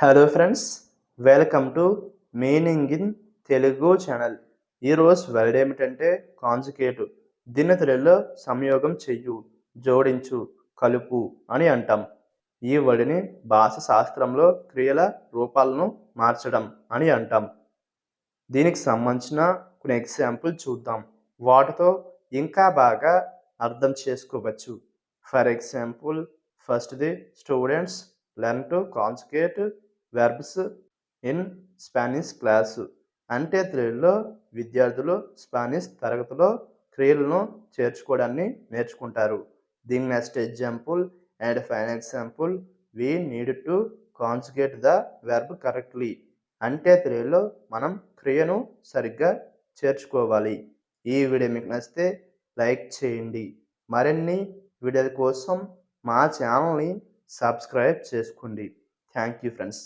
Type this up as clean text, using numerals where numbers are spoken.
Hello friends, welcome to meaning in Telugu channel. ఈరోజు word ఏమిటంటే conjugate. దీన్ని తెలుగులో సంయోగం చెయ్యు, జోడించు, కలుపు అని అంటాం. ఈ వర్డ్ని భాష శాస్త్రంలో క్రియల రూపాలను మార్చడం అని అంటాం. దీనికి సంబంధించిన కొన్ని ఎగ్జాంపుల్ చూద్దాం. వాటితో ఇంకా బాగా అర్థం చేసుకోవచ్చు. ఫర్ ఎగ్జాంపుల్, ఫస్ట్ది students learn to conjugate verbs in Spanish class. అంటే తెలుగులో విద్యార్థులు స్పానిష్ తరగతిలో క్రియలను చేర్చుకోవడాన్ని నేర్చుకుంటారు. దీని next example and final example, we need to conjugate the verb correctly. అంటే తెలుగులో మనం క్రియను సరిగ్గా చేర్చుకోవాలి. ఈ వీడియో మీకు నచ్చితే లైక్ చేయండి. మరిన్ని వీడియోల కోసం మా ఛానల్ని సబ్స్క్రైబ్ చేసుకోండి. Thank you friends.